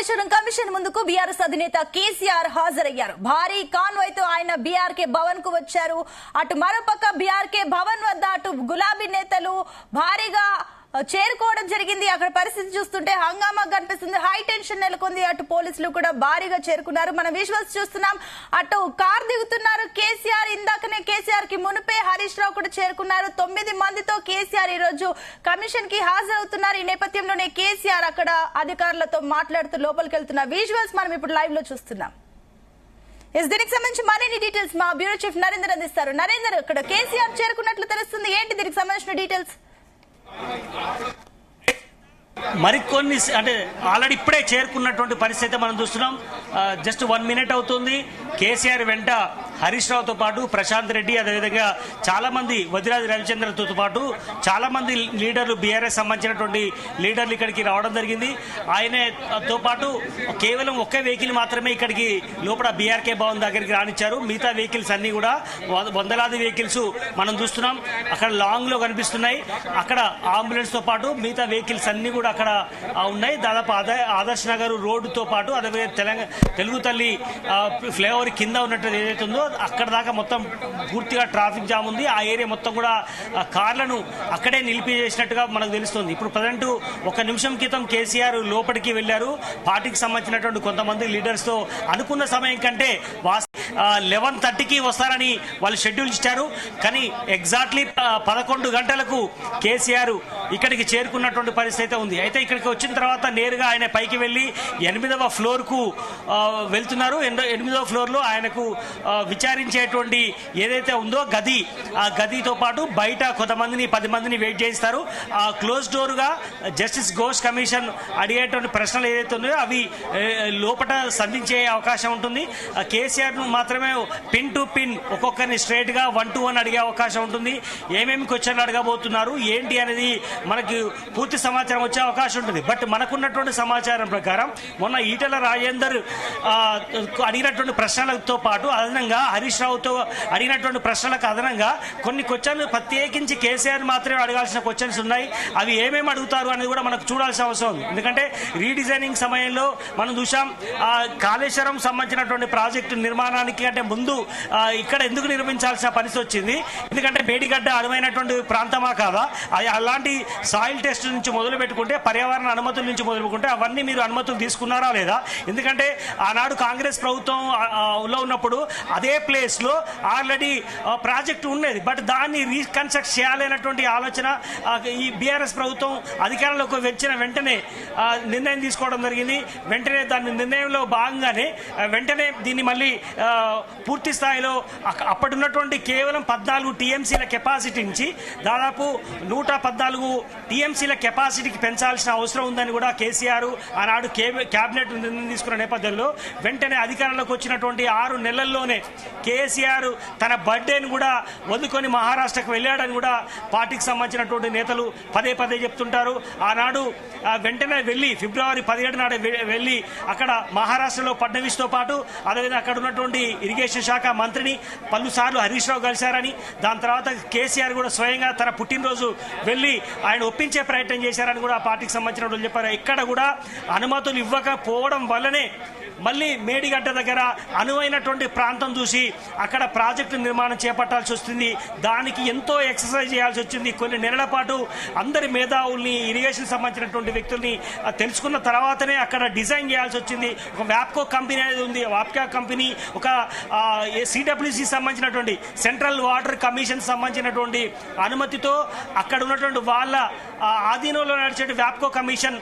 Kaleshwaram commission ముందుకు BRS అధినేత కేసీఆర్ హాజరయ్యారు. భారీ కాన్వాయ్ తో ఆయన బీఆర్కే భవన్ కు వచ్చారు. అటు మరోపక్క బీఆర్కే భవన్ వద్ద అటు గులాబీ నేతలు భారీగా చేరుకోవడం జరిగింది. అక్కడ పరిస్థితి చూస్తుంటే హంగామా కనిపిస్తుంది, హై టెన్షన్ నెలకొంది. అటు పోలీసులు కూడా భారీగా చేరుకున్నారు. మనం విజువల్స్ చూస్తున్నాం. అటు కార్ దిగుతున్నారు కేసీఆర్. ఇందాకనే కేసీఆర్ కి మునిపే హరీష్ రావు కూడా చేరుకున్నారు. 9 మందితో కేసీఆర్ ఈ రోజు కమిషన్ కి హాజరవుతున్నారు. ఈ నేపథ్యంలోనే కేసీఆర్ అక్కడ అధికారులతో మాట్లాడుతూ లోపలికి వెళ్తున్న విజువల్స్ మనం ఇప్పుడు లైవ్ లో చూస్తున్నాం. దీనికి సంబంధించి మరిన్ని డీటెయిల్స్ మా బ్యూరో చీఫ్ నరేందర్ అందిస్తారు. నరేందర్, ఇక్కడ కేసీఆర్ చేరుకున్నట్లు తెలుస్తుంది, ఏంటి దీనికి సంబంధించిన డీటెయిల్స్? మరికొన్ని అంటే ఆల్రెడీ ఇప్పుడే చేరుకున్నటువంటి పరిస్థితి మనం చూస్తున్నాం. జస్ట్ 1 మినిట్ అవుతుంది. కేసీఆర్ వెంట హరీష్ రావుతో పాటు ప్రశాంత్ రెడ్డి, అదేవిధంగా చాలా మంది వదిరాజు రవిచంద్రతో పాటు చాలా మంది లీడర్లు, బీఆర్ఎస్ సంబంధించినటువంటి లీడర్లు ఇక్కడికి రావడం జరిగింది. ఆయనతో పాటు కేవలం ఒకే వెహికల్ మాత్రమే ఇక్కడికి లోపల బీఆర్కే భవన్ దగ్గరికి రానిచ్చారు. మిగతా వెహికల్స్ అన్ని కూడా వందలాది వెహికల్స్ మనం చూస్తున్నాం. అక్కడ లాంగ్ లో కనిపిస్తున్నాయి. అక్కడ అంబులెన్స్ తో పాటు మిగతా వెహికల్స్ అన్ని కూడా అక్కడ ఉన్నాయి. దాదాపు ఆదర్శ్ నగర్ రోడ్డుతో పాటు అదేవిధంగా తెలుగు తల్లి ఫ్లైఓవర్ కింద ఉన్నట్టు ఏదైతే ఉందో అక్కడ దాకా మొత్తం పూర్తిగా ట్రాఫిక్ జామ్ ఉంది. ఆ ఏరియా మొత్తం కూడా కార్లను అక్కడే నిలిపివేసినట్టుగా మనకు తెలుస్తుంది. ఇప్పుడు ప్రజెంట్ 1 నిమిషం క్రితం కేసీఆర్ లోపలికి వెళ్లారు. పార్టీకి సంబంధించినటువంటి కొంతమంది లీడర్స్ తో అనుకున్న సమయం కంటే 11:30కి వస్తారని వాళ్ళు షెడ్యూల్ ఇచ్చారు. కానీ ఎగ్జాక్ట్లీ 11 గంటలకు కేసీఆర్ ఇక్కడికి చేరుకున్నటువంటి పరిస్థితి ఉంది. అయితే ఇక్కడికి వచ్చిన తర్వాత నేరుగా ఆయన పైకి వెళ్లి 8వ ఫ్లోర్ కు వెళ్తున్నారు. 8వ ఫ్లోర్ లో ఆయనకు విచారించేటువంటి ఏదైతే ఉందో గది, ఆ గదితో పాటు బయట కొంతమందిని 10 మందిని వెయిట్ చేయిస్తారు. ఆ క్లోజ్ డోర్ గా జస్టిస్ ఘోష్ కమిషన్ అడిగేటువంటి ప్రశ్నలు ఏదైతే ఉన్నాయో అవి లోపల సంధించే అవకాశం ఉంటుంది. కేసీఆర్ ను మాత్రమే పిన్ టు పిన్ ఒక్కొక్కరిని స్ట్రైట్ గా 1 to 1 అడిగే అవకాశం ఉంటుంది. ఏమేమి క్వశ్చన్లు అడగబోతున్నారు ఏంటి అనేది మనకి పూర్తి సమాచారం వచ్చే అవకాశం ఉంటుంది. బట్ మనకున్నటువంటి సమాచారం ప్రకారం మొన్న ఈటెల రాజేందర్ అడిగినటువంటి ప్రశ్నలతో పాటు అదనంగా హరీష్ రావుతో అడిగినటువంటి ప్రశ్నలకు అదనంగా కొన్ని క్వశ్చన్లు ప్రత్యేకించి కేసీఆర్ మాత్రమే అడగాల్సిన క్వశ్చన్స్ ఉన్నాయి. అవి ఏమేమి అడుగుతారు అనేది కూడా మనకు చూడాల్సిన అవసరం ఉంది. ఎందుకంటే రీడిజైనింగ్ సమయంలో మనం చూసాం కాళేశ్వరం సంబంధించినటువంటి ప్రాజెక్టు నిర్మాణానికి అంటే ముందు ఇక్కడ ఎందుకు నిర్మించాల్సిన పరిస్థితి వచ్చింది. ఎందుకంటే మేడిగడ్డ అడుమైనటువంటి ప్రాంతమా కాదా, అలాంటి సాయిల్ టెస్ట్ నుంచి మొదలు పెట్టుకుంటే పర్యావరణ అనుమతుల నుంచి మొదలు పెట్టుకుంటే అవన్నీ మీరు అనుమతులు తీసుకున్నారా లేదా? ఎందుకంటే ఆనాడు కాంగ్రెస్ ప్రభుత్వం లో ఉన్నప్పుడు అదే ప్లేస్ లో ఆల్రెడీ ప్రాజెక్టు ఉండేది. బట్ దాన్ని రీకన్స్ట్రక్ట్ చేయాలనేటువంటి ఆలోచన ఈ బీఆర్ఎస్ ప్రభుత్వం అధికారంలోకి వచ్చిన వెంటనే నిర్ణయం తీసుకోవడం జరిగింది. వెంటనే దాని నిర్ణయంలో భాగంగానే వెంటనే దీన్ని మళ్ళీ పూర్తి స్థాయిలో అప్పటిన్నటువంటి కేవలం 14 టీఎంసీల కెపాసిటీ నుంచి దాదాపు 114 టీఎంసీల కెపాసిటీకి పెంచాల్సిన అవసరం ఉందని కూడా కేసీఆర్ ఆనాడు కేబినెట్ నిర్ణయం తీసుకున్న నేపథ్యంలో వెంటనే అధికారంలోకి వచ్చినటువంటి 6 నెలల్లోనే కేసీఆర్ తన బర్త్డేను కూడా వదుకొని మహారాష్ట్రకు వెళ్ళాడని కూడా పార్టీకి సంబంధించినటువంటి నేతలు పదే చెప్తుంటారు. ఆనాడు వెంటనే వెళ్ళి ఫిబ్రవరి 17 నాడు వెళ్ళి అక్కడ మహారాష్ట్రలో ఫడ్నవీస్ తో పాటు అదేవిధంగా అక్కడ ఉన్నటువంటి ఇరిగేషన్ శాఖ మంత్రిని పలుసార్లు హరీష్ రావు కలిశారని, దాని తర్వాత కేసీఆర్ కూడా స్వయంగా తన పుట్టినరోజు వెళ్ళి ఆయన ఒప్పించే ప్రయత్నం చేశారని కూడా పార్టీకి సంబంధించిన వాళ్ళు చెప్పారు. ఇక్కడ కూడా అనుమతులు ఇవ్వకపోవడం వల్లనే మళ్ళీ మేడిగడ్డ దగ్గర అనువైనటువంటి ప్రాంతం చూసి అక్కడ ప్రాజెక్టు నిర్మాణం చేపట్టాల్సి వస్తుంది. దానికి ఎంతో ఎక్సర్సైజ్ చేయాల్సి వచ్చింది. కొన్ని నెలల పాటు అందరి మేధావుల్ని, ఇరిగేషన్ సంబంధించినటువంటి వ్యక్తుల్ని తెలుసుకున్న తర్వాతనే అక్కడ డిజైన్ చేయాల్సి వచ్చింది. ఒక వ్యాప్కో కంపెనీ అనేది ఉంది. వ్యాప్కో కంపెనీ ఒక సిడబ్ల్యూసి సంబంధించినటువంటి సెంట్రల్ వాటర్ కమిషన్ సంబంధించినటువంటి అనుమతితో అక్కడ ఉన్నటువంటి వాళ్ళ ఆధీనంలో నడిచే వ్యాప్కో కమిషన్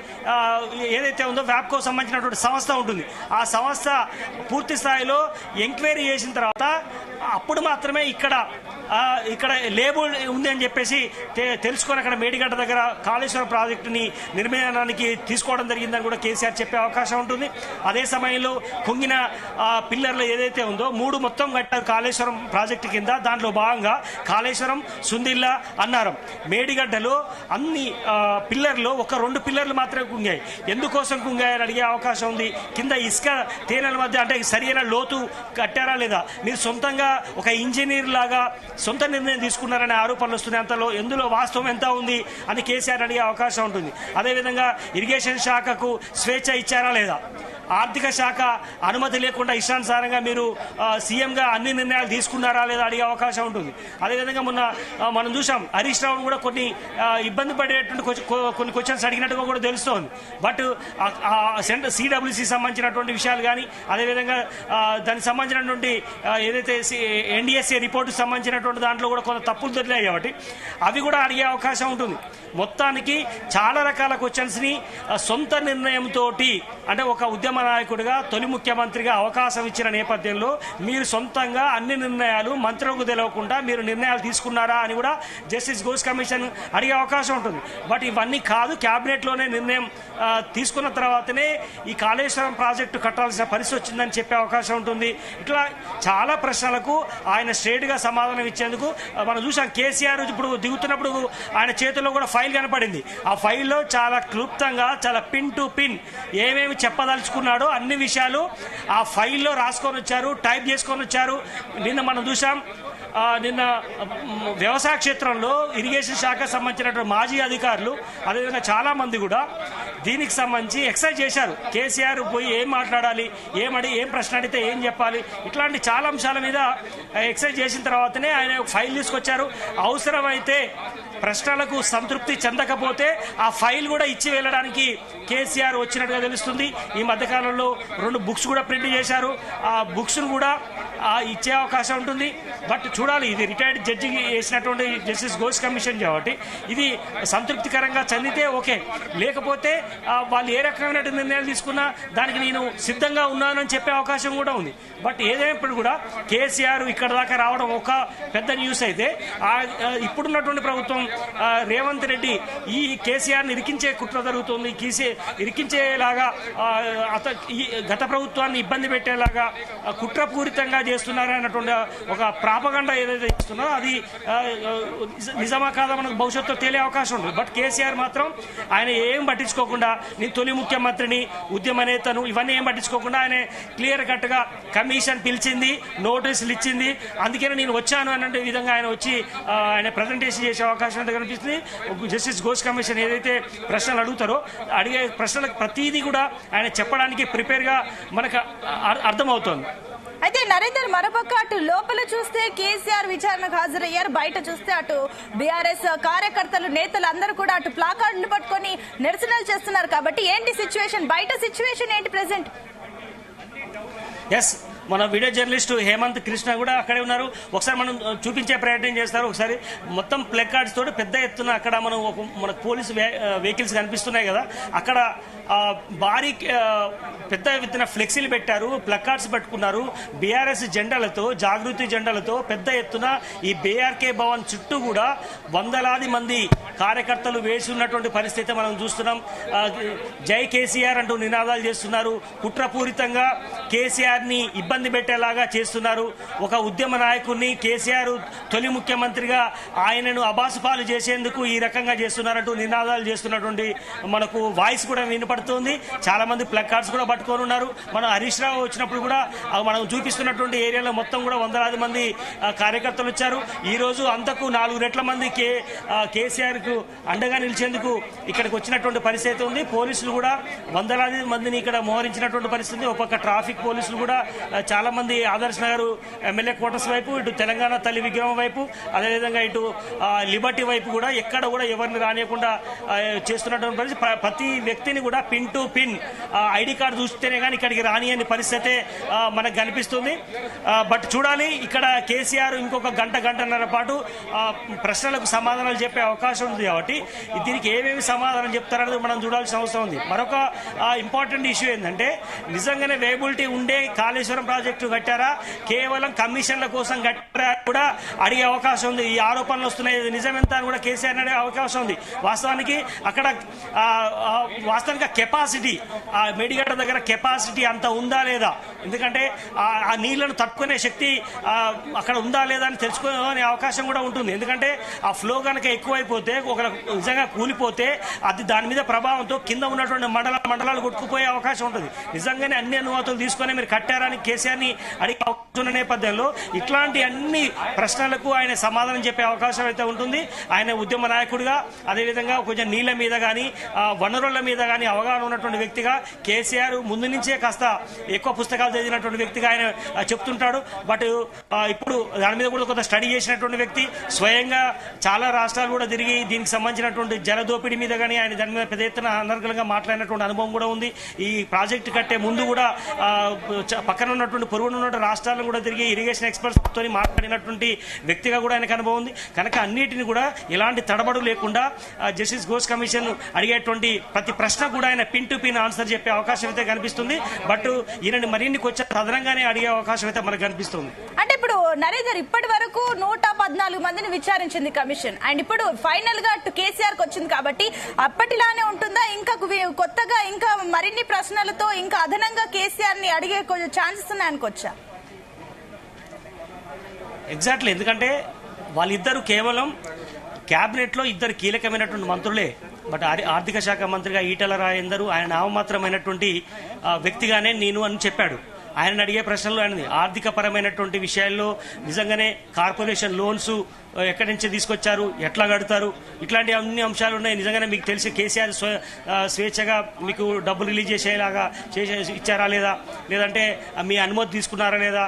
ఏదైతే ఉందో వ్యాప్కో సంబంధించినటువంటి సంస్థ ఉంటుంది. ఆ సంస్థ పూర్తి స్థాయిలో ఎంక్వైరీ చేసిన తర్వాత అప్పుడు మాత్రమే ఇక్కడ లేబుల్ ఉంది అని చెప్పేసి తెలుసుకొని అక్కడ మేడిగడ్డ దగ్గర కాళేశ్వరం ప్రాజెక్టుని నిర్మాణానికి తీసుకోవడం జరిగిందని కూడా కేసీఆర్ చెప్పే అవకాశం ఉంటుంది. అదే సమయంలో కుంగిన పిల్లర్లు ఏదైతే ఉందో 3 మొత్తం కట్టారు కాళేశ్వరం ప్రాజెక్టు కింద. దాంట్లో భాగంగా కాళేశ్వరం, సుందిల్ల, అన్నారం, మేడిగడ్డలో అన్ని పిల్లర్లు ఒక 2 పిల్లర్లు మాత్రమే కుంగాయి. ఎందుకోసం కుంగాయని అడిగే అవకాశం ఉంది. కింద ఇసుక తేనెల మధ్య అంటే సరైన లోతు కట్టారా లేదా, మీరు సొంతంగా ఒక ఇంజనీర్ లాగా సొంత నిర్ణయం తీసుకున్నారనే ఆరోపణలు వస్తున్నాయి. అంతలో ఎందులో వాస్తవం ఎంత ఉంది అని కేసీఆర్ అడిగే అవకాశం ఉంటుంది. అదేవిధంగా ఇరిగేషన్ శాఖకు స్వేచ్ఛ ఇచ్చారా లేదా, ఆర్థిక శాఖ అనుమతి లేకుండా ఇష్టానుసారంగా మీరు సీఎంగా అన్ని నిర్ణయాలు తీసుకున్నారా లేదా అడిగే అవకాశం ఉంటుంది. అదేవిధంగా మొన్న మనం చూసాం హరీష్ రావును కూడా కొన్ని ఇబ్బంది పడేటువంటి కొన్ని క్వశ్చన్స్ అడిగినట్టుగా కూడా తెలుస్తోంది. బట్ సిడబ్ల్యూసీ సంబంధించినటువంటి విషయాలు కానీ అదేవిధంగా దానికి సంబంధించినటువంటి ఏదైతే ఎన్డీఎస్ఏ రిపోర్టుకు సంబంధించినటువంటి దాంట్లో కూడా కొంత తప్పులు దొరికాయి కాబట్టి అవి కూడా అడిగే అవకాశం ఉంటుంది. మొత్తానికి చాలా రకాల క్వశ్చన్స్ని సొంత నిర్ణయంతో అంటే ఒక ఉద్యమ నాయకుడిగా తొలి ముఖ్యమంత్రిగా అవకాశం ఇచ్చిన నేపథ్యంలో మీరు సొంతంగా అన్ని నిర్ణయాలు మంత్రులకు తెలియకుండా మీరు నిర్ణయాలు తీసుకున్నారా అని కూడా జస్టిస్ ఘోష్ కమిషన్ అడిగే అవకాశం ఉంటుంది. బట్ ఇవన్నీ కాదు, క్యాబినెట్లోనే నిర్ణయం తీసుకున్న తర్వాతనే ఈ కాళేశ్వరం ప్రాజెక్టు కట్టాల్సిన పరిస్థితి వచ్చిందని చెప్పే అవకాశం ఉంటుంది. ఇట్లా చాలా ప్రశ్నలకు ఆయన స్ట్రేట్గా సమాధానం ఇచ్చేందుకు మనం చూసాం. కేసీఆర్ ఇప్పుడు దిగుతున్నప్పుడు ఆయన చేతుల్లో కూడా ఫైల్ కనపడింది. ఆ ఫైల్లో చాలా క్లుప్తంగా చాలా పిన్ టు పిన్ ఏమేమి చెప్పదలుచుకున్నాడో అన్ని విషయాలు ఆ ఫైల్లో రాసుకొని వచ్చారు, టైప్ చేసుకొని వచ్చారు. నిన్న మనం చూసాం, నిన్న వ్యవసాయ క్షేత్రంలో ఇరిగేషన్ శాఖకు సంబంధించినటువంటి మాజీ అధికారులు అదేవిధంగా చాలా మంది కూడా దీనికి సంబంధించి ఎక్సర్సైజ్ చేశారు. కేసీఆర్ పోయి ఏం మాట్లాడాలి, ఏం ప్రశ్న అడిగితే ఏం చెప్పాలి, ఇట్లాంటి చాలా అంశాల మీద ఎక్సర్సైజ్ చేసిన తర్వాతనే ఆయన ఫైల్ తీసుకొచ్చారు. అవసరమైతే ప్రశ్నలకు సంతృప్తి చెందకపోతే ఆ ఫైల్ కూడా ఇచ్చి వెళ్ళడానికి కేసీఆర్ వచ్చినట్టుగా తెలుస్తుంది. ఈ మధ్యకాలంలో 2 బుక్స్ కూడా ప్రింట్ చేశారు. ఆ బుక్స్ను కూడా ఇచ్చే అవకాశం ఉంటుంది. బట్ చూడాలి, ఇది రిటైర్డ్ జడ్జికి వేసినటువంటి జస్టిస్ ఘోష్ కమిషన్ కాబట్టి ఇది సంతృప్తికరంగా చెందితే ఓకే, లేకపోతే వాళ్ళు ఏ రకమైన నిర్ణయాలు తీసుకున్నా దానికి నేను సిద్ధంగా ఉన్నానని చెప్పే అవకాశం కూడా ఉంది. బట్ ఏదైనప్పుడు కూడా కేసీఆర్ ఇక్కడ దాకా రావడం ఒక పెద్ద న్యూస్ అయితే, ఇప్పుడున్నటువంటి ప్రభుత్వం రేవంత్ రెడ్డి ఈ కేసీఆర్ని ఇరికించే కుట్ర జరుగుతుంది, ఇరికించేలాగా గత ప్రభుత్వాన్ని ఇబ్బంది పెట్టేలాగా కుట్రపూరితంగా చేస్తున్నారు అన్నటువంటి ఒక ప్రాపగండా ఏదైతే చేస్తున్నారో అది నిజమా కాదా మనకు భవిష్యత్తులో తేలే అవకాశం ఉంది. బట్ కేసీఆర్ మాత్రం ఆయన ఏం పట్టించుకోకుండా నేను తొలి ముఖ్యమంత్రిని, ఉద్యమ నేతను, ఇవన్నీ ఏం పట్టించుకోకుండా ఆయన క్లియర్ కట్గా కమిషన్ పిలిచింది, నోటీసులు ఇచ్చింది, అందుకనే నేను వచ్చాను అనే విధంగా ఆయన వచ్చి ఆయన ప్రజెంటేషన్ చేసే అవకాశం అయితే కనిపిస్తుంది. జస్టిస్ ఘోష్ కమిషన్ ఏదైతే ప్రశ్నలు అడుగుతారో అడిగే ప్రశ్నలకు ప్రతిదీ కూడా ఆయన చెప్పడానికి ప్రిపేర్గా మనకు అర్థమవుతోంది. అయితే నరేందర్, మరోపక్క అటు లోపల చూస్తే కేసీఆర్ విచారణకు హాజరయ్యారు, బయట చూస్తే అటు బీఆర్ఎస్ కార్యకర్తలు, నేతలు అందరూ కూడా అటు ప్లాకార్డులు పట్టుకొని నిరసనలు చేస్తున్నారు. కాబట్టి ఏంటి సిచ్యువేషన్, బయట సిచ్యువేషన్ ఏంటి ప్రెసెంట్? ఎస్, మన వీడియో జర్నలిస్ట్ హేమంత్ కృష్ణ కూడా అక్కడే ఉన్నారు. ఒకసారి మనం చూపించే ప్రయత్నం చేస్తారు. ఒకసారి మొత్తం ప్లకార్డ్స్ తోటి పెద్ద ఎత్తున అక్కడ మనకు పోలీసు వెహికల్స్ కనిపిస్తున్నాయి కదా, అక్కడ భారీ పెద్ద ఎత్తున ఫ్లెక్సీలు పెట్టారు, ప్లకార్డ్స్ పట్టుకున్నారు. బీఆర్ఎస్ జెండాలతో, జాగృతి జెండాలతో పెద్ద ఎత్తున ఈ బీఆర్కే భవన్ చుట్టూ కూడా వందలాది మంది కార్యకర్తలు వేసి ఉన్నటువంటి పరిస్థితి మనం చూస్తున్నాం. జై కేసీఆర్ అంటూ నినాదాలు చేస్తున్నారు. కుట్రపూరితంగా కేసీఆర్ ని ఇబ్బంది పెట్టేలాగా చేస్తున్నారు. ఒక ఉద్యమ నాయకుడిని, కేసీఆర్ తొలి ముఖ్యమంత్రిగా ఆయనను అబాసుపాలు చేసేందుకు ఈ రకంగా చేస్తున్నారంటూ నినాదాలు చేస్తున్నటువంటి మనకు వాయిస్ కూడా వినపడుతుంది. చాలా మంది ప్లకార్డ్స్ కూడా పట్టుకొని ఉన్నారు. మనం హరీష్ రావు వచ్చినప్పుడు కూడా మనం చూపిస్తున్నటువంటి ఏరియాలో మొత్తం కూడా వందలాది మంది కార్యకర్తలు వచ్చారు. ఈ రోజు అంతకు 4 రెట్ల మంది కేసీఆర్ కు అండగా నిలిచేందుకు ఇక్కడికి వచ్చినటువంటి పరిస్థితి ఉంది. పోలీసులు కూడా వందలాది మందిని ఇక్కడ మోహరించినటువంటి పరిస్థితి. ఒక పక్క ట్రాఫిక్ పోలీసులు కూడా చాలా మంది ఆదర్శ్ నగర్ ఎమ్మెల్యే క్వార్టర్స్ వైపు, ఇటు తెలంగాణ తల్లి విగ్రహం వైపు, అదేవిధంగా ఇటు లిబర్టీ వైపు కూడా ఎక్కడ కూడా ఎవరిని రానియకుండా చేస్తున్నటువంటి పరిస్థితి. ప్రతి వ్యక్తిని కూడా pin to pin ID card చూస్తేనే కానీ ఇక్కడికి రానియని పరిస్థితే మనకు కనిపిస్తుంది. బట్ చూడాలి, ఇక్కడ కేసీఆర్ ఇంకొక గంటన్నర పాటు ప్రశ్నలకు సమాధానాలు చెప్పే అవకాశం ఉంది కాబట్టి దీనికి ఏమేమి సమాధానం చెప్తారనేది మనం చూడాల్సిన అవసరం ఉంది. మరొక ఇంపార్టెంట్ ఇష్యూ ఏంటంటే, నిజంగానే వేబిలిటీ ఉండే కాళేశ్వరం ప్రాజెక్టు కట్టారా, కేవలం కమిషన్ల కోసం కట్టారా కూడా అడిగే అవకాశం ఉంది. ఈ ఆరోపణలు వస్తున్నాయి, నిజమెంత అని కూడా కేసీఆర్ అడిగే అవకాశం ఉంది. వాస్తవానికి అక్కడ కెపాసిటీ, మేడిగడ్డ దగ్గర కెపాసిటీ అంత ఉందా లేదా, ఎందుకంటే ఆ నీళ్లను తట్టుకునే శక్తి అక్కడ ఉందా లేదా అని తెలుసుకునే అవకాశం కూడా ఉంటుంది. ఎందుకంటే ఆ ఫ్లో కనుక ఎక్కువైపోతే, ఒక నిజంగా కూలిపోతే అది దాని మీద ప్రభావంతో కింద ఉన్నటువంటి మండలాలు కొట్టుకుపోయే అవకాశం ఉంటుంది. నిజంగానే అన్ని అనుమతులు తీసుకొని మీరు కట్టారని కేసీఆర్ కేసీఆర్ ని అడిగే అవకాశం ఉన్న నేపథ్యంలో ఇట్లాంటి అన్ని ప్రశ్నలకు ఆయన సమాధానం చెప్పే అవకాశం అయితే ఉంటుంది. ఆయన ఉద్యమ నాయకుడిగా, అదేవిధంగా కొంచెం నీళ్ల మీద కానీ వనరుల మీద కానీ అవగాహన ఉన్నటువంటి వ్యక్తిగా, కేసీఆర్ ముందు నుంచే కాస్త ఎక్కువ పుస్తకాలు చదివినటువంటి వ్యక్తిగా ఆయన చెప్తుంటాడు. బట్ ఇప్పుడు దాని మీద కూడా కొంత స్టడీ చేసినటువంటి వ్యక్తి, స్వయంగా చాలా రాష్ట్రాలు కూడా తిరిగి దీనికి సంబంధించినటువంటి జలదోపిడీ మీద కానీ ఆయన దాని మీద పెద్ద ఎత్తున అనర్గళంగా మాట్లాడినటువంటి అనుభవం కూడా ఉంది. ఈ ప్రాజెక్టు కట్టే ముందు కూడా పక్కన ఉన్నటువంటి పొరుగున ఉన్నటువంటి రాష్ట్రాలను కూడా తిరిగి ఇరిగేషన్ ఎక్స్పర్ట్స్ తో మాట్లాడినటువంటి వ్యక్తిగా కూడా ఆయనకు అనుభవం ఉంది. కనుక అన్నిటిని కూడా ఎలాంటి తడబడు లేకుండా జస్టిస్ ఘోష్ కమిషన్ అడిగేటువంటి ప్రతి ప్రశ్న కూడా ఆయన పిన్ టు పిన్ ఆన్సర్ చెప్పే అవకాశం అయితే కనిపిస్తుంది. బట్ ఈయన మరిన్ని కొంచెం అదనంగానే అడిగే అవకాశం అయితే మనకు కనిపిస్తుంది. అంటే ఇప్పుడు నరేందర్ ఇప్పటి వరకు 114 మందిని విచారించింది కమిషన్, అండ్ ఇప్పుడు ఫైనల్ గా కేసీఆర్ కి వచ్చింది కాబట్టి అప్పటిలానే ఉంటుందా, ఇంకా కొత్తగా ఇంకా మరిన్ని ప్రశ్నలతో ఇంకా అదనంగా కేసీఆర్ ని అడిగే ఛాన్సెస్ ఉన్నాయనుకోవచ్చా? ఎగ్జాక్ట్లీ, ఎందుకంటే వాళ్ళిద్దరూ కేవలం క్యాబినెట్ లో ఇద్దరు కీలకమైనటువంటి మంత్రులే. బట్ ఆర్థిక శాఖ మంత్రిగా ఈటెల రాజేందర్ ఆయన నామమాత్రమైనటువంటి వ్యక్తిగానే నేను అని చెప్పాడు. ఆయన అడిగే ప్రశ్నలు ఆయనది ఆర్థిక పరమైనటువంటి విషయాల్లో నిజంగానే కార్పొరేషన్ లోన్స్ ఎక్కడి నుంచి తీసుకొచ్చారు, ఎట్లా కడతారు, ఇట్లాంటి అన్ని అంశాలు ఉన్నాయి. నిజంగానే మీకు తెలిసి కేసీఆర్ స్వేచ్ఛగా మీకు డబ్బులు రిలీజ్ చేసేలాగా ఇచ్చారా లేదా, లేదంటే మీ అనుమతి తీసుకున్నారా లేదా,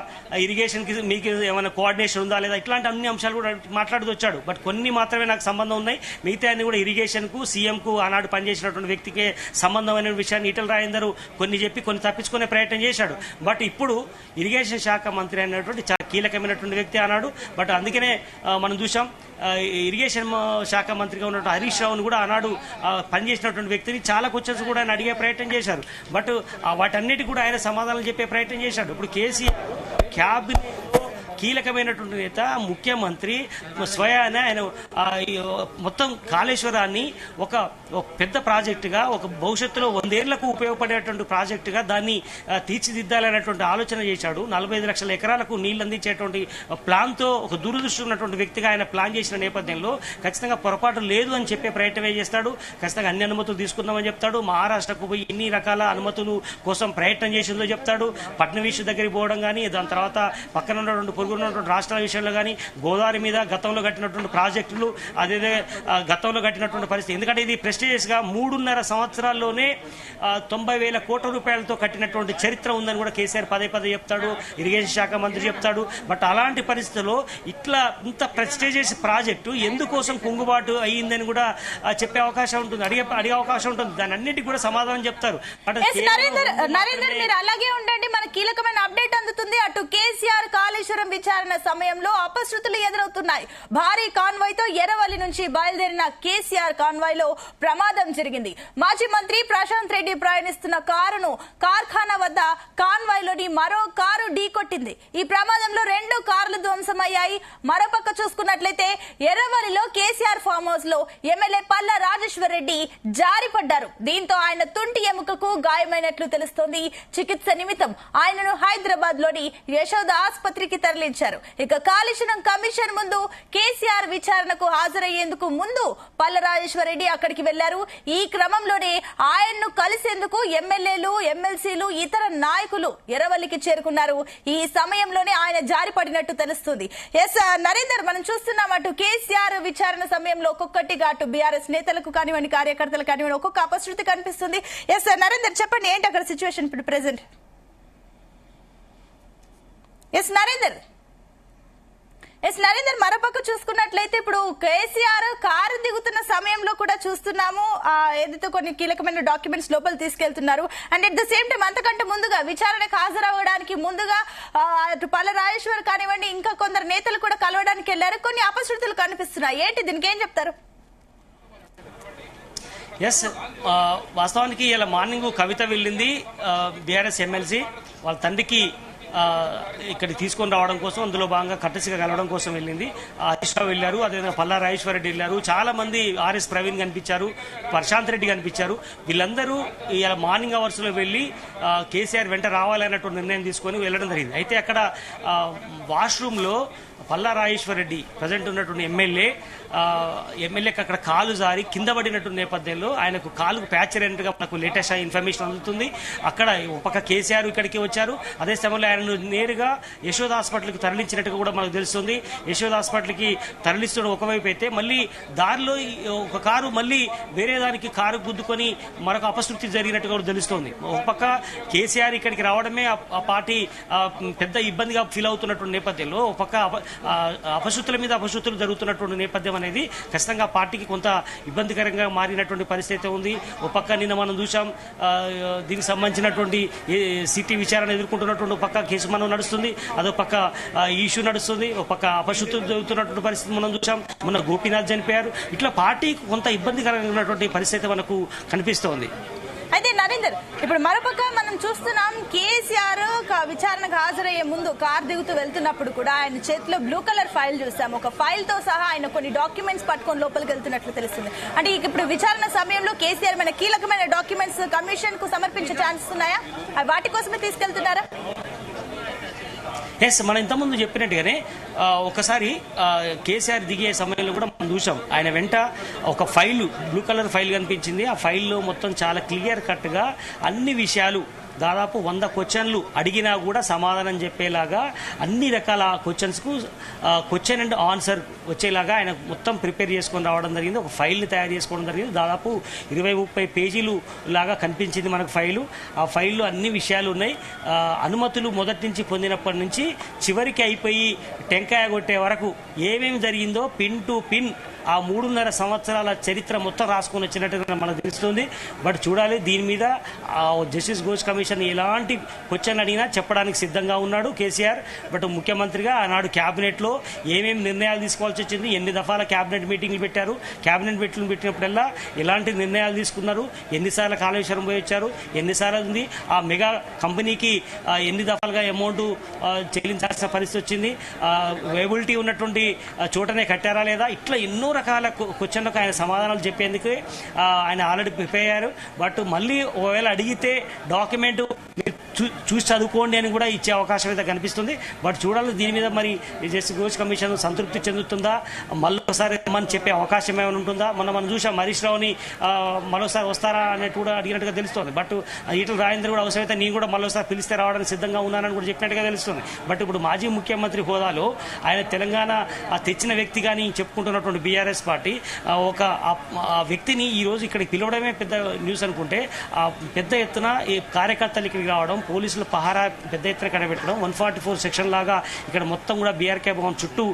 ఇరిగేషన్కి మీకు ఏమైనా కోఆర్డినేషన్ ఉందా లేదా, ఇట్లాంటి అన్ని అంశాలు కూడా మాట్లాడుతూ వచ్చాడు. బట్ కొన్ని మాత్రమే నాకు సంబంధం ఉన్నాయి, మిగతా అన్ని కూడా ఇరిగేషన్కు సీఎంకు ఆనాడు పనిచేసినటువంటి వ్యక్తికే సంబంధమైన విషయాన్ని ఈటెల రాజేందర్ కొన్ని చెప్పి కొన్ని తప్పించుకునే ప్రయత్నం చేశాడు. బట్ ఇప్పుడు ఇరిగేషన్ శాఖ మంత్రి అనేటువంటి చాలా కీలకమైనటువంటి వ్యక్తి అన్నాడు. బట్ అందుకనే మనం చూసాం ఇరిగేషన్ శాఖ మంత్రిగా ఉన్నటువంటి హరీష్ రావును కూడా ఆనాడు పనిచేసినటువంటి వ్యక్తిని చాలా క్వశ్చన్స్ కూడా ఆయన అడిగే ప్రయత్నం చేశారు. బట్ వాటన్నిటి కూడా ఆయన సమాధానం చెప్పే ప్రయత్నం చేశాడు. ఇప్పుడు కేసీఆర్ క్యాబినెట్ కీలకమైనటువంటి నేత, ముఖ్యమంత్రి స్వయాన ఆయన మొత్తం కాళేశ్వరాన్ని ఒక పెద్ద ప్రాజెక్టుగా, ఒక భవిష్యత్తులో 100 ఏళ్లకు ఉపయోగపడేటువంటి ప్రాజెక్టుగా దాన్ని తీర్చిదిద్దాలనేటువంటి ఆలోచన చేశాడు. 45 లక్షల ఎకరాలకు నీళ్లు అందించేటువంటి ప్లాన్తో ఒక దూరదృష్టి ఉన్నటువంటి వ్యక్తిగా ఆయన ప్లాన్ చేసిన నేపథ్యంలో ఖచ్చితంగా పొరపాటు లేదు అని చెప్పే ప్రయత్నమే చేస్తాడు. ఖచ్చితంగా అన్ని అనుమతులు తీసుకుందామని చెప్తాడు. మహారాష్ట్రకు పోయి ఎన్ని రకాల అనుమతులు కోసం ప్రయత్నం చేసిందో చెప్తాడు. ఫడ్నవీస్ దగ్గరికి పోవడం కానీ, దాని తర్వాత పక్కన ఉన్నటువంటి పొరుగున్నటువంటి రాష్ట్రాల విషయంలో కానీ, గోదావరి మీద గతంలో కట్టినటువంటి ప్రాజెక్టులు, అదే గతంలో కట్టినటువంటి పరిస్థితి. ఎందుకంటే ఇది ప్రెస్టీజియస్ గా 3.5 సంవత్సరాల్లోనే 90,000 కోట్ల రూపాయలతో కట్టినటువంటి చరిత్ర ఉందని కూడా కేసీఆర్ పదే చెప్తాడు, ఇరిగేషన్ శాఖ మంత్రి చెప్తాడు. బట్ అలాంటి పరిస్థితుల్లో ఇట్లా ఇంత ప్రెస్టీజియస్ ప్రాజెక్టు ఎందుకోసం కుంగుబాటు అయ్యిందని కూడా చెప్పే అవకాశం ఉంటుంది, అడిగే అవకాశం ఉంటుంది. దాని అన్నిటికీ కూడా సమాధానం చెప్తారు. నరేందర్ మీరు అలాగే ఉండండి, మన కీలకమైన అప్డేట్ అందుతుంది. అటు కేసీఆర్ కాళేశ్వరం విచారణ సమయంలో అపశృతులు ఎదురవుతున్నాయి. భారీ కాన్వాయ్ తో ఎర్రవల్లి నుంచి బయలుదేరిన కేసీఆర్ కాన్వాయ్ లో ప్రమాదం జరిగింది. మాజీ మంత్రి ప్రశాంత్ రెడ్డి ప్రయాణిస్తున్న కారును కార్ఖానా వద్ద కాన్వాయ్ లోని మరో కారు ఢీకొట్టింది. ఈ ప్రమాదంలో 2 కార్లు ధ్వంసమయ్యాయి. మరోపక్క చూసుకున్నట్లయితే ఎర్రవల్లిలో కేసీఆర్ ఫామ్ హౌస్ లో ఎమ్మెల్యే పల్లా రాజేశ్వర్ రెడ్డి జారిపడ్డారు. దీంతో ఆయన తుంటి ఎముకకు గాయమైనట్లు తెలుస్తోంది. చికిత్స నిమిత్తం ఆయనను హైదరాబాద్ లోని యశోద ఆసుపత్రికి తరలించారు. ఇక కాళేశ్వరం కమిషన్ ముందు కేసీఆర్ విచారణకు హాజరయ్యేందుకు ముందు పల్లా రాజేశ్వర్ రెడ్డి అక్కడికి వెళ్లారు. ఈ క్రమంలోనే ఆయన్ను కలిసేందుకు ఎమ్మెల్యేలు, ఎమ్మెల్సీలు, ఇతర నాయకులు ఎర్రవల్లికి చేరుకున్నారు. ఈ సమయంలోనే ఆయన జారిపడినట్టు తెలుస్తుంది. ఎస్ నరేందర్, మనం చూస్తున్నాం అటు కేసీఆర్ విచారణ సమయంలో ఒక్కొక్కటిగా అటు బీఆర్ఎస్ నేతలకు కానివ్వండి, కార్యకర్తలు కానివ్వండి, ఒక్కొక్క అపశృతి కనిపిస్తుంది. ఎస్ నరేందర్, చెప్పండి ఏంటి అక్కడ సిచ్యువేషన్ ఇప్పుడు ప్రెసెంట్? ఎస్ నరేందర్, మరోపక్క చూసుకున్నట్లయితే ఇప్పుడు కేసీఆర్ కారు దిగుతున్న సమయంలో కూడా చూస్తున్నాము ఏదైతే కొన్ని కీలకమైన డాక్యుమెంట్స్ లోపల తీసుకెళ్తున్నారు. And at the same time అంతకంటే ముందుగా విచారణకు హాజరవ్వడానికి ముందుగా అటు పల్లా రాజేశ్వర్ కానివ్వండి, ఇంకా కొందరు నేతలు కూడా కలవడానికి వెళ్లారు. కొన్ని అపశృతులు కనిపిస్తున్నాయి, ఏంటి దీనికి ఏం చెప్తారు? ఎస్, వాస్తవానికి ఇలా మార్నింగ్ కవిత వెళ్ళింది బీఆర్ఎస్ ఎమ్మెల్సీ వాళ్ళ తండ్రికి ఇక్కడికి తీసుకొని రావడం కోసం, అందులో భాగంగా కట్టసిగా కలవడం కోసం వెళ్ళింది. హరీష్ రావు వెళ్ళారు, అదేవిధంగా పల్లా రాజేశ్వర్ రెడ్డి వెళ్ళారు, చాలా మంది ఆర్ఎస్ ప్రవీణ్ కనిపించారు, ప్రశాంత్ రెడ్డి కనిపించారు. వీళ్ళందరూ ఇలా మార్నింగ్ అవర్స్ లో వెళ్లి కేసీఆర్ వెంట రావాలన్నటువంటి నిర్ణయం తీసుకొని వెళ్ళడం జరిగింది. అయితే అక్కడ వాష్రూమ్ లో పల్లా రాజేశ్వర్ రెడ్డి ప్రజెంట్ ఉన్నటువంటి ఎమ్మెల్యేకి అక్కడ కాలు జారి కింద పడినటువంటి నేపథ్యంలో ఆయనకు కాలుకు ప్యాచర్ అయినట్టుగా మనకు లేటెస్ట్ ఇన్ఫర్మేషన్ అందుతుంది. అక్కడ ఒక పక్క కేసీఆర్ ఇక్కడికి వచ్చారు, అదే సమయంలో ఆయన ఆయనను నేరుగా యశోద హాస్పిటల్కి తరలించినట్టుగా కూడా మనకు తెలుస్తుంది. యశోద హాస్పిటల్కి తరలిస్తున్న ఒకవైపు అయితే మళ్ళీ దారిలో ఒక కారు మళ్ళీ వేరే దానికి కారు గుద్దుకొని మరొక అపశృతి జరిగినట్టుగా కూడా తెలుస్తోంది. ఒక పక్క కేసీఆర్ ఇక్కడికి రావడమే ఆ పార్టీ పెద్ద ఇబ్బందిగా ఫీల్ అవుతున్నటువంటి నేపథ్యంలో ఒక పక్క అపశృతుల మీద అపశృతులు జరుగుతున్నటువంటి నేపథ్యం అనేది ఖచ్చితంగా పార్టీకి కొంత ఇబ్బందికరంగా మారినటువంటి పరిస్థితి ఉంది. ఒక పక్క నిన్న మనం చూసాం దీనికి సంబంధించినటువంటి సిటీ విచారణ ఎదుర్కొంటున్నటువంటి పక్క కేసు మనం నడుస్తుంది, అదో పక్క ఇష్యూ నడుస్తుంది, ఒక పక్క అపశృతులు జరుగుతున్నటువంటి పరిస్థితి మనం చూసాం. మొన్న గోపీనాథ్ చనిపోయారు. ఇట్లా పార్టీకి కొంత ఇబ్బందికరమైనటువంటి పరిస్థితి మనకు కనిపిస్తోంది. అయితే నరేందర్, ఇప్పుడు మరోపక్క మనం చూస్తున్నాం కేసీఆర్ విచారణకు హాజరయ్యే ముందు కార్ దిగుతూ వెళ్తున్నప్పుడు కూడా ఆయన చేతిలో బ్లూ కలర్ ఫైల్ చూసాం. ఒక ఫైల్ తో సహా ఆయన కొన్ని డాక్యుమెంట్స్ పట్టుకొని లోపలికి వెళ్తున్నట్లు తెలుస్తుంది. అంటే ఇప్పుడు విచారణ సమయంలో కేసీఆర్ మన కీలకమైన డాక్యుమెంట్స్ కమిషన్ కు సమర్పించే ఛాన్సెస్ ఉన్నాయా? వాటి కోసమే తీసుకెళ్తున్నారా? ఎస్, మనం ఇంతకుముందు చెప్పినట్టుగానే ఒకసారి కేసీఆర్ దిగే సమయంలో కూడా మనం చూసాం ఆయన వెంట ఒక ఫైల్, బ్లూ కలర్ ఫైల్ కనిపించింది. ఆ ఫైల్లో మొత్తం చాలా క్లియర్ కట్ గా అన్ని విషయాలు దాదాపు 100 క్వశ్చన్లు అడిగినా కూడా సమాధానం చెప్పేలాగా అన్ని రకాల క్వశ్చన్స్కు క్వశ్చన్ అండ్ ఆన్సర్ వచ్చేలాగా ఆయన మొత్తం ప్రిపేర్ చేసుకొని రావడం జరిగింది. ఒక ఫైల్ని తయారు చేసుకోవడం జరిగింది. దాదాపు 20-30 పేజీలు లాగా కనిపించింది మనకు ఫైలు. ఆ ఫైల్లో అన్ని విషయాలు ఉన్నాయి. అనుమతులు మొదటి నుంచి పొందినప్పటి నుంచి చివరికి అయిపోయి టెంకాయ కొట్టే వరకు ఏమేమి జరిగిందో పిన్ టు పిన్ ఆ 3.5 సంవత్సరాల చరిత్ర మొత్తం రాసుకొని వచ్చినట్టుగా మనకు తెలుస్తుంది. బట్ చూడాలి, దీని మీద జస్టిస్ ఘోష్ కమిషన్ ఎలాంటి క్వశ్చన్ అడిగినా చెప్పడానికి సిద్ధంగా ఉన్నాడు కేసీఆర్. బట్ ముఖ్యమంత్రిగా ఆనాడు క్యాబినెట్లో ఏమేమి నిర్ణయాలు తీసుకోవాల్సి వచ్చింది, ఎన్ని దఫాల క్యాబినెట్ మీటింగ్లు పెట్టారు, క్యాబినెట్ మీటింగ్లు పెట్టినప్పుడల్లా ఎలాంటి నిర్ణయాలు తీసుకున్నారు, ఎన్నిసార్లు కాళేశ్వరం పోయి వచ్చారు, ఎన్నిసార్లు ఉంది, ఆ మెగా కంపెనీకి ఎన్ని దఫాలుగా అమౌంట్ చెల్లించాల్సిన పరిస్థితి వచ్చింది, వేబిలిటీ ఉన్నటువంటి చోటనే కట్టారా లేదా, ఇట్లా ఎన్నో రకాల క్వశ్చన్లకు ఆయన సమాధానాలు చెప్పేందుకు ఆయన ఆల్రెడీ ప్రిపేర్ అయ్యారు. బట్ మళ్ళీ ఒకవేళ అడిగితే డాక్యుమెంట్ చూసి చదువుకోండి అని కూడా ఇచ్చే అవకాశం అయితే కనిపిస్తుంది. బట్ చూడాలి దీని మీద మరి జస్టిస్ ఘోష్ కమిషన్ సంతృప్తి చెందుతుందా, మళ్ళొకసారి మనం చెప్పే అవకాశం ఏమైనా ఉంటుందా. మనం చూసాం హరీష్ రావుని మరోసారి వస్తారా అనేది కూడా అడిగినట్టుగా తెలుస్తుంది. బట్ ఈటల రాజేందర్ కూడా అవసరమైతే నేను కూడా మరోసారి పిలిస్తే రావడానికి సిద్ధంగా ఉన్నానని కూడా చెప్పినట్టుగా తెలుస్తుంది. బట్ ఇప్పుడు మాజీ ముఖ్యమంత్రి హోదాలో ఆయన తెలంగాణ తెచ్చిన వ్యక్తి కానీ చెప్పుకుంటున్నటువంటి బీఆర్ఎస్ పార్టీ ఒక వ్యక్తిని ఈ రోజు ఇక్కడికి పిలవడమే పెద్ద న్యూస్ అనుకుంటే, పెద్ద ఎత్తున ఈ కార్యకర్తలు ఇక్కడికి రావడం, పోలీసులు పహారా పెద్ద ఎత్తున కనబెట్టడం, 144 సెక్షన్ లాగా ఇక్కడ మొత్తం కూడా బీఆర్కే భవన్ చుట్టూ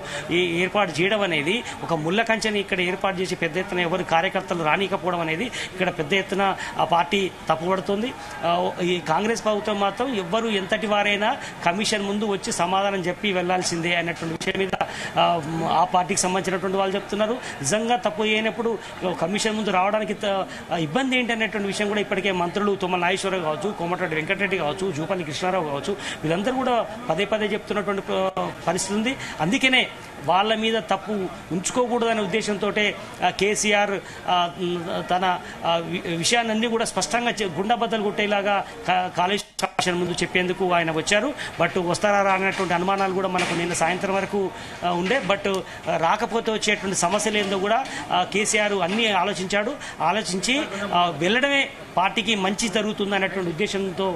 ఏర్పాటు చేయడం అనేది, ఒక ముళ్ళ కంచెని ఇక్కడ ఏర్పాటు చేసి పెద్ద ఎత్తున ఎవరు కార్యకర్తలు రానికపోవడం అనేది ఇక్కడ పెద్ద ఎత్తున ఆ పార్టీ తప్పుపడుతుంది. ఈ కాంగ్రెస్ ప్రభుత్వం మాత్రం ఎవ్వరు ఎంతటి వారైనా కమిషన్ ముందు వచ్చి సమాధానం చెప్పి వెళ్లాల్సిందే అన్నటువంటి విషయం మీద ఆ పార్టీకి సంబంధించినటువంటి వాళ్ళు చెప్తున్నారు. నిజంగా తప్పు చేయనప్పుడు కమిషన్ ముందు రావడానికి ఇబ్బంది ఏంటి అనేటువంటి విషయం కూడా ఇప్పటికే మంత్రులు తుమ్మల నాగేశ్వరరావు కావచ్చు, కోమటిరెడ్డి వెంకటరెడ్డి కావచ్చు, జూపల్లి కృష్ణారావు కావచ్చు, వీళ్ళందరూ కూడా పదే చెప్తున్నటువంటి పరిస్థితి ఉంది. అందుకనే వాళ్ళ మీద తప్పు ఉంచుకోకూడదనే ఉద్దేశంతో కేసీఆర్ తన విషయాన్ని కూడా స్పష్టంగా గుండెబద్దలు కొట్టేలాగా కాలేజ్ కమిషన్ ముందు చెప్పేందుకు ఆయన వచ్చారు. బట్ వస్తారా అన్నటువంటి అనుమానాలు కూడా మనకు నిన్న సాయంత్రం వరకు ఉండే. బట్ రాకపోతే వచ్చేటువంటి సమస్యలు ఏందో కూడా కేసీఆర్ అన్ని ఆలోచించి వెళ్ళడమే పార్టీకి మంచి జరుగుతుంది అన్నటువంటి ఉద్దేశంతో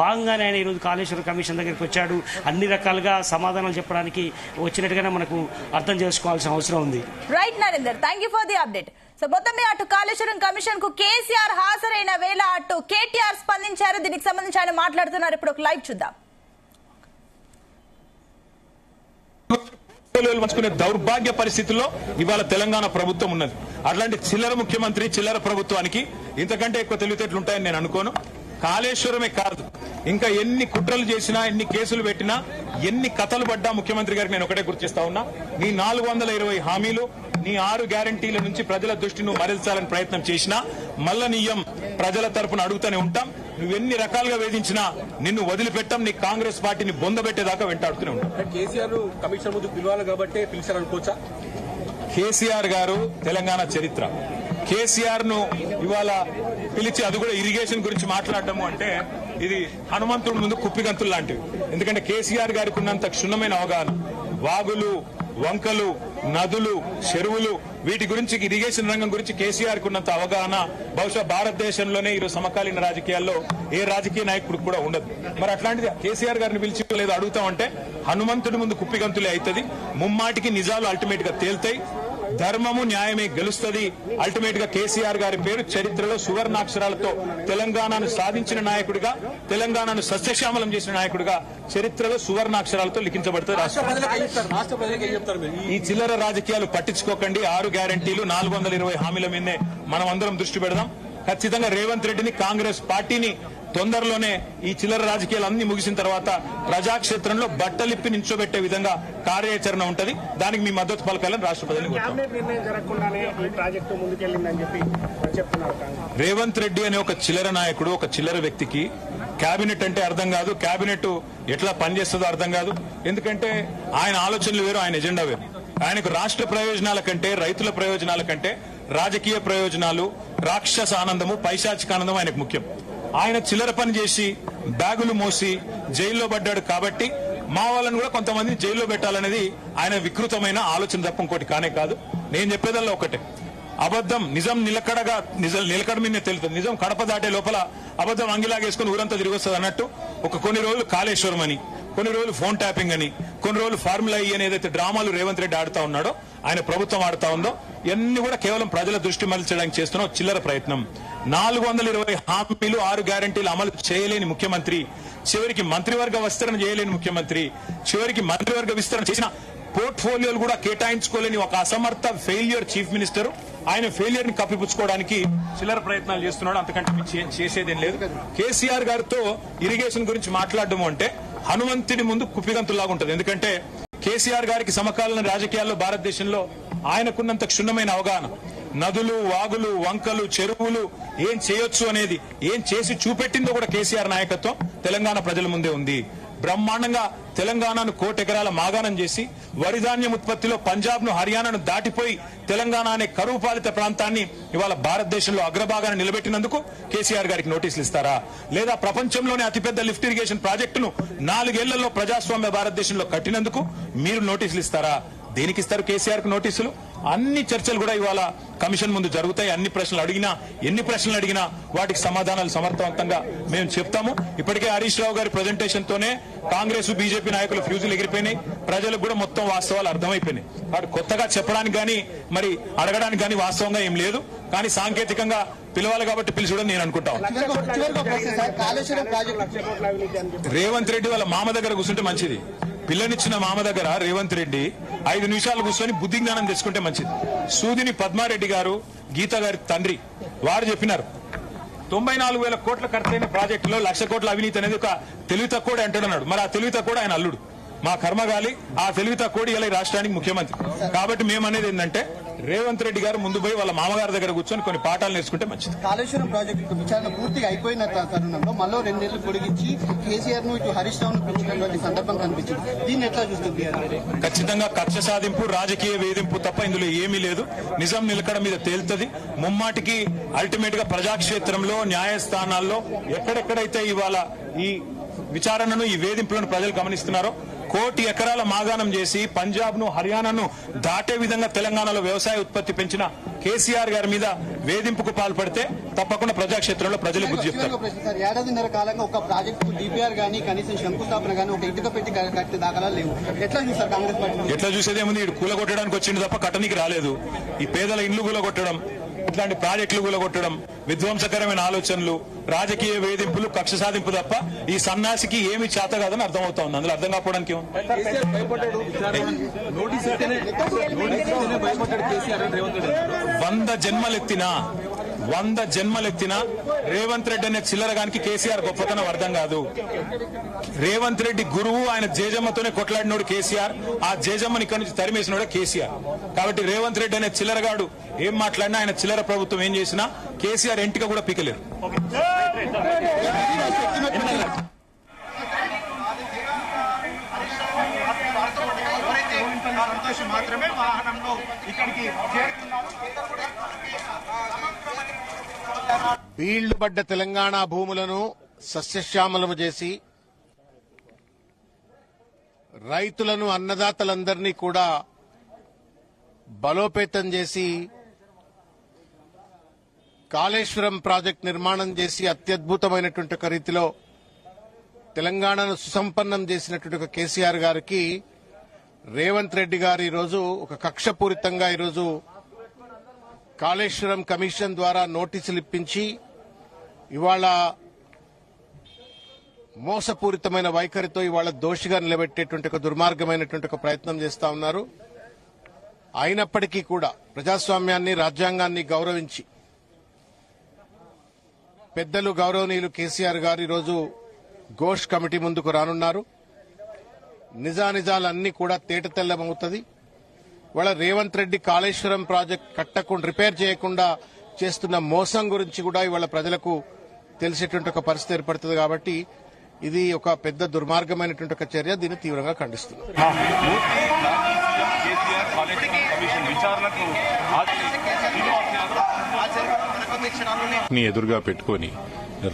భాగంగానే ఆయన ఈరోజు కాళేశ్వరం కమిషన్ దగ్గరికి వచ్చాడు. అన్ని రకాలుగా సమాధానాలు చెప్పడానికి వచ్చినట్టుగానే మనకు అర్థం చేసుకోవాల్సిన అవసరం ఉంది. Right Narender, thank you for the update. So మొత్తం అటు కాళేశ్వరం కమిషన్ కు కేసీఆర్ హాజరైన వేళ అటు కేటీఆర్ స్పందించారు. దీనికి సంబంధించి ఆయన మాట్లాడుతున్నారు. ఇప్పుడు ఒక లైవ్ చూద్దాం. పంచుకునే దౌర్భాగ్య పరిస్థితుల్లో ఇవాళ తెలంగాణ ప్రభుత్వం ఉన్నది. అట్లాంటి చిల్లర ముఖ్యమంత్రి, చిల్లర ప్రభుత్వానికి ఇంతకంటే ఎక్కువ తెలివితేటలు ఉంటాయని నేను అనుకోను. కాళేశ్వరమే కాదు, ఇంకా ఎన్ని కుట్రలు చేసినా, ఎన్ని కేసులు పెట్టినా, ఎన్ని కథలు పడ్డా ముఖ్యమంత్రి గారికి నేను ఒకటే గుర్తిస్తా ఉన్నా, నీ 420 హామీలు, నీ 6 గ్యారంటీల నుంచి ప్రజల దృష్టిని మరల్చాలని ప్రయత్నం చేసినా మల్లనీయం ప్రజల తరపున అడుగుతూనే ఉంటాం. నువ్వెన్ని రకాలుగా వేధించినా నిన్ను వదిలిపెట్టాం. నీ కాంగ్రెస్ పార్టీని బొందబెట్టేదాకా వెంటాడుతూనే ఉంటాం. కేసీఆర్ కమిషన్ ముందు పిలవాలి కాబట్టి పిలిచారనుకోవచ్చా? కేసీఆర్ గారు తెలంగాణ చరిత్ర. కేసీఆర్ ను ఇవాళ పిలిచి అది కూడా ఇరిగేషన్ గురించి మాట్లాడటము అంటే ఇది హనుమంతుడి ముందు కుప్పిగంతులు లాంటివి. ఎందుకంటే కేసీఆర్ గారికి ఉన్నంత క్షుణ్ణమైన అవగాహన, వాగులు, వంకలు, నదులు, చెరువులు, వీటి గురించి ఇరిగేషన్ రంగం గురించి కేసీఆర్ కు ఉన్నంత అవగాహన బహుశా భారతదేశంలోనే ఈరోజు సమకాలీన రాజకీయాల్లో ఏ రాజకీయ నాయకుడికి కూడా ఉండదు. మరి అట్లాంటిది కేసీఆర్ గారిని పిలిచి లేదు అడుగుతామంటే హనుమంతుడి ముందు కుప్పిగంతులే అవుతుంది. ముమ్మాటికి నిజాలు అల్టిమేట్ గా తేల్తాయి. ధర్మము న్యాయమే గెలుస్తుంది. అల్టిమేట్ గా కేసీఆర్ గారి పేరు చరిత్రలో సువర్ణాక్షరాలతో తెలంగాణను సాధించిన నాయకుడిగా, తెలంగాణను సస్యశ్యామలం చేసిన నాయకుడిగా చరిత్రలో సువర్ణాక్షరాలతో లిఖించబడుతుంది. ఈ చిల్లర రాజకీయాలు పట్టించుకోకండి. 6 గ్యారంటీలు 420 హామీల మీదనే మనం అందరం దృష్టి పెడదాం. ఖచ్చితంగా రేవంత్ రెడ్డిని, కాంగ్రెస్ పార్టీని తొందరలోనే ఈ చిల్లర రాజకీయాలు అన్ని ముగిసిన తర్వాత ప్రజాక్షేత్రంలో బట్టలిప్పి నించోబెట్టే విధంగా కార్యాచరణ ఉంటది. దానికి మీ మద్దతు పలకాలని రాష్ట్ర ప్రజలకు రేవంత్ రెడ్డి అనే ఒక చిల్లర నాయకుడు, ఒక చిల్లర వ్యక్తికి కేబినెట్ అంటే అర్థం కాదు, కేబినెట్ ఎట్లా పనిచేస్తుందో అర్థం కాదు. ఎందుకంటే ఆయన ఆలోచనలు వేరు, ఆయన ఎజెండా వేరు. ఆయనకు రాష్ట్ర ప్రయోజనాల కంటే, రైతుల ప్రయోజనాల కంటే రాజకీయ ప్రయోజనాలు, రాక్షస ఆనందము, పైశాచిక ఆనందం ఆయనకు ముఖ్యం. ఆయన చిల్లర పని చేసి బ్యాగులు మోసి జైల్లో పడ్డాడు కాబట్టి మా వాళ్ళని కూడా కొంతమందిని జైల్లో పెట్టాలనేది ఆయన వికృతమైన ఆలోచన తప్ప ఇంకోటి కానే కాదు. నేను చెప్పేదల్లా ఒకటే, అబద్దం నిజం నిలకడ మీద తెలుస్తుంది. నిజం కడప దాటే లోపల అబద్దం అంగిలాగేసుకుని ఊరంతా తిరిగి వస్తుంది అన్నట్టు కొన్ని రోజులు కాళేశ్వరం అని, కొన్ని రోజులు ఫోన్ ట్యాపింగ్ అని, కొన్ని రోజులు ఫార్ములా ఈ అని ఏదైతే డ్రామాలు రేవంత్ రెడ్డి ఆడుతా ఉన్నాడో, ఆయన ప్రభుత్వం ఆడుతా ఉందో, ఇవన్నీ కూడా కేవలం ప్రజల దృష్టి మరల్చడానికి చేస్తున్న చిల్లర ప్రయత్నం. 420 హామీలు, 6 గ్యారంటీలు అమలు చేయలేని ముఖ్యమంత్రి, చివరికి మంత్రివర్గ విస్తరణ చేయలేని ముఖ్యమంత్రి, చివరికి మంత్రివర్గ విస్తరణ చేసిన పోర్ట్ఫోలియోలు కూడా కేటాయించుకోలేని ఒక అసమర్థ ఫెయిల్యూర్ చీఫ్ మినిస్టర్. ఆయన ఫెయిల్యూర్ ని కప్పిపుచ్చుకోవడానికి చిల్లర ప్రయత్నాలు చేస్తున్నాడు. అంతకంటే చేసేదేం లేదు. కేసీఆర్ గారితో ఇరిగేషన్ గురించి మాట్లాడడం అంటే హనుమంతుడి ముందు కుప్పిగంతులాగా ఉంటుంది. ఎందుకంటే కేసీఆర్ గారికి సమకాలీన రాజకీయాల్లో భారతదేశంలో ఆయనకున్నంత క్షుణ్ణమైన అవగాహన, నదులు, వాగులు, వంకలు, చెరువులు ఏం చేయొచ్చు అనేది, ఏం చేసి చూపెట్టిందో కూడా కేసీఆర్ నాయకత్వం తెలంగాణ ప్రజల ముందే ఉంది. బ్రహ్మాండంగా తెలంగాణను 1,00,00,000 ఎకరాల మాగాణం చేసి వరిధాన్యం ఉత్పత్తిలో పంజాబ్ ను, హర్యానాను దాటిపోయి తెలంగాణ అనే కరువు పాలిత ప్రాంతాన్ని ఇవాళ భారతదేశంలో అగ్రభాగాన్ని నిలబెట్టినందుకు కేసీఆర్ గారికి నోటీసులు ఇస్తారా? లేదా ప్రపంచంలోనే అతిపెద్ద లిఫ్ట్ ఇరిగేషన్ ప్రాజెక్టును 4 ఏళ్లలో ప్రజాస్వామ్య భారతదేశంలో కట్టినందుకు మీరు నోటీసులు ఇస్తారా? దేనికి ఇస్తారు కేసీఆర్ కు నోటీసులు? అన్ని చర్చలు కూడా ఇవాళ కమిషన్ ముందు జరుగుతాయి. ఎన్ని ప్రశ్నలు అడిగినా వాటికి సమాధానాలు సమర్థవంతంగా మేము చెప్తాము. ఇప్పటికే హరీష్ రావు గారి ప్రెజెంటేషన్ తోనే కాంగ్రెస్, బీజేపీ నాయకుల ఫ్యూజులు ఎగిరిపోయినాయి. ప్రజలకు కూడా మొత్తం వాస్తవాలు అర్థమైపోయినాయి. వాడు కొత్తగా చెప్పడానికి గానీ మరి అడగడానికి గానీ వాస్తవంగా ఏం లేదు. కానీ సాంకేతికంగా పిలవాలి కాబట్టి పిలిచడం నేను అనుకుంటాను. రేవంత్ రెడ్డి వాళ్ళ మామ దగ్గర కూర్చుంటే మంచిది. పిల్లనిచ్చిన మామ దగ్గర రేవంత్ రెడ్డి 5 నిమిషాలు కూర్చొని బుద్ధి జ్ఞానం తెచ్చుకుంటే మంచిది. సూదిని పద్మారెడ్డి గారు, గీత గారి తండ్రి, వారు చెప్పినారు 94,000 కోట్ల ఖర్చైన ప్రాజెక్టులో 1,00,000 కోట్ల అవినీతి అనేది ఒక తెలివి తక్కువ అంటున్నాడు. మరి ఆ తెలివి తక్కువ ఆయన అల్లుడు. మా కర్మగాలి ఆ తెలివి తక్కువ ఇలా ఈ రాష్ట్రానికి ముఖ్యమంత్రి. కాబట్టి మేమనేది ఏంటంటే రేవంత్ రెడ్డి గారు ముందు పోయి వాళ్ళ మామగారి దగ్గర కూర్చొని కొన్ని పాఠాలు నేర్చుకుంటే మంచిది. కాళేశ్వరం ప్రాజెక్టు విచారణ పూర్తిగా అయిపోయిన తరుణంలో మళ్ళీ 2 నెలలు పొడిగించి కేసీఆర్ ను ఇటు హరీష్ రావును పెంచినటువంటి సందర్భం కనిపించింది. దీన్ని ఎట్లా చూస్తుంది? ఖచ్చితంగా కక్ష సాధింపు, రాజకీయ వేధింపు తప్ప ఇందులో ఏమీ లేదు. నిజం నిలకడ మీద తేలుతుంది. ముమ్మాటికి అల్టిమేట్ గా ప్రజాక్షేత్రంలో, న్యాయస్థానాల్లో ఎక్కడెక్కడైతే ఇవాళ ఈ విచారణను, ఈ వేధింపులను ప్రజలు గమనిస్తున్నారో, 1,00,00,000 ఎకరాల మాగాణం చేసి పంజాబ్ ను, హర్యానాను దాటే విధంగా తెలంగాణలో వ్యవసాయ ఉత్పత్తి పెంచిన కేసీఆర్ గారి మీద వేధింపుకు పాల్పడితే తప్పకుండా ప్రజాక్షేత్రంలో ప్రజలు బుద్ధి చెప్తారు. 1.5 కాలంగా ఒక ప్రాజెక్టు డిపిఆర్ గానీ, కనీసం శంకుస్థాపన గానీ, ఒక ఇటుక పెట్టి కట్టే దాఖలా లేవు. ఎట్లా చూస్తారు కాంగ్రెస్ పార్టీ? ఎట్లా చూసేదేముంది? ఇటు కూలగొట్టడానికి వచ్చింది తప్ప కట్టనికి రాలేదు. ఈ పేదల ఇండ్లు కూలగొట్టడం, ఇట్లాంటి ప్రాజెక్టులు కూలగొట్టడం, విధ్వంసకరమైన ఆలోచనలు, రాజకీయ వేధింపులు, కక్ష సాధింపు తప్ప ఈ సన్నాసికి ఏమి చేత కాదని అర్థమవుతా ఉంది. అందులో అర్థం కాకపోవడానికి 100 జన్మలెత్తినా రేవంత్ రెడ్డి అనే చిల్లరగానికి కేసీఆర్ గొప్పతనం అర్థం కాదు. రేవంత్ రెడ్డి గురువు, ఆయన జేజమ్మతోనే కొట్లాడినోడు కేసీఆర్. ఆ జేజమ్మని ఇక్కడి నుంచి తరిమేసినోడే కేసీఆర్. కాబట్టి రేవంత్ రెడ్డి అనే చిల్లరగాడు ఏం మాట్లాడినా, ఆయన చిల్లర ప్రభుత్వం ఏం చేసినా కేసీఆర్ ఎంటిక కూడా పీకలేరు. మాత్రమే వాహనంలో ఇక్కడికి బీళ్లు పడ్డ తెలంగాణ భూములను సస్యశ్యామలము చేసి రైతులను, అన్నదాతలందరినీ కూడా బలోపేతం చేసి కాళేశ్వరం ప్రాజెక్ట్ నిర్మాణం చేసి అత్యద్భుతమైనటువంటి ఒక రీతిలో తెలంగాణను సుసంపన్నం చేసినటువంటి ఒక కేసీఆర్ గారికి రేవంత్ రెడ్డి గారు ఈరోజు ఒక కక్షపూరితంగా ఈరోజు కాళేశ్వరం కమిషన్ ద్వారా నోటీసులు ఇప్పించి ఇవాళ మోసపూరితమైన వైఖరితో ఇవాళ దోషిగా నిలబెట్టేటువంటి ఒక దుర్మార్గమైనటువంటి ఒక ప్రయత్నం చేస్తా ఉన్నారు. అయినప్పటికీ కూడా ప్రజాస్వామ్యాన్ని రాజ్యాంగాన్ని గౌరవించి పెద్దలు గౌరవనీయులు కేసీఆర్ గారు ఈరోజు ఘోష్ కమిటీ ముందుకు రానున్నారు. నిజానిజాలన్నీ కూడా తేటతెల్లమవుతుంది. ఇవాళ రేవంత్ రెడ్డి కాళేశ్వరం ప్రాజెక్ట్ కట్టకుండా రిపేర్ చేయకుండా చేస్తున్న మోసం గురించి కూడా ఇవాళ ప్రజలకు తెలిసేటువంటి ఒక పరిస్థితి ఏర్పడుతుంది. కాబట్టి ఇది ఒక పెద్ద దుర్మార్గమైనటువంటి ఒక చర్య. దీన్ని తీవ్రంగా ఖండిస్తున్నాం. ఎదురుగా పెట్టుకుని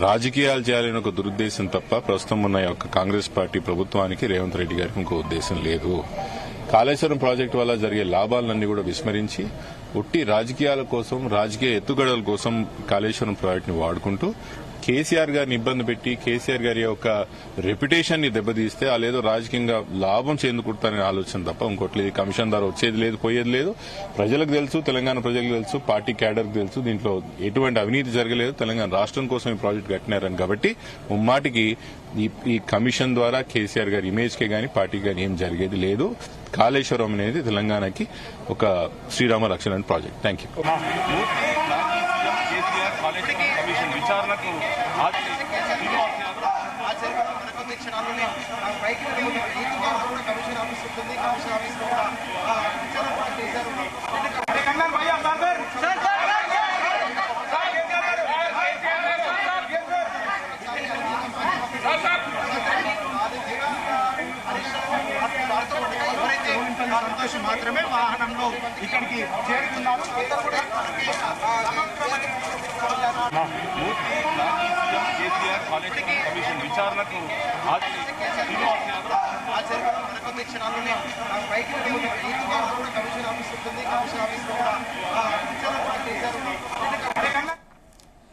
రాజకీయాలు చేయాలని ఒక దురుద్దేశం తప్ప ప్రస్తుతం ఉన్న యొక్క కాంగ్రెస్ పార్టీ ప్రభుత్వానికి రేవంత్ రెడ్డి గారికి ఇంకో ఉద్దేశం లేదు. కాళేశ్వరం ప్రాజెక్టు వల్ల జరిగే లాభాలన్నీ కూడా విస్మరించి ఉట్టి రాజకీయాల కోసం, రాజకీయ ఎత్తుగడల కోసం కాళేశ్వరం ప్రాజెక్టుని వాడుకుంటూ కేసీఆర్ గారిని ఇబ్బంది పెట్టి కేసీఆర్ గారి యొక్క రెప్యుటేషన్ ని దెబ్బతీస్తే అదేదో రాజకీయంగా లాభం చేందుకుంటారనే ఆలోచన తప్ప ఇంకోటి లేదు. కమిషన్ ద్వారా వచ్చేది లేదు, పోయేది లేదు. ప్రజలకు తెలుసు, తెలంగాణ ప్రజలకు తెలుసు, పార్టీ క్యాడర్కి తెలుసు, దీంట్లో ఎటువంటి అవినీతి జరగలేదు. తెలంగాణ రాష్ట్రం కోసం ఈ ప్రాజెక్టు కట్టినారని కాబట్టి ముమ్మాటికి ఈ కమిషన్ ద్వారా కేసీఆర్ గారి ఇమేజ్ కే గానీ పార్టీకి గానీ ఏం జరిగేది లేదు. కాళేశ్వరం అనేది తెలంగాణకి ఒక శ్రీరామ రక్షణ ప్రాజెక్ట్. Thank you. సంతోషం మాత్రమే వాహనంలో ఇక్కడికి చేరుకున్నారు. కమిషన్ విచారణకు ఆచరణ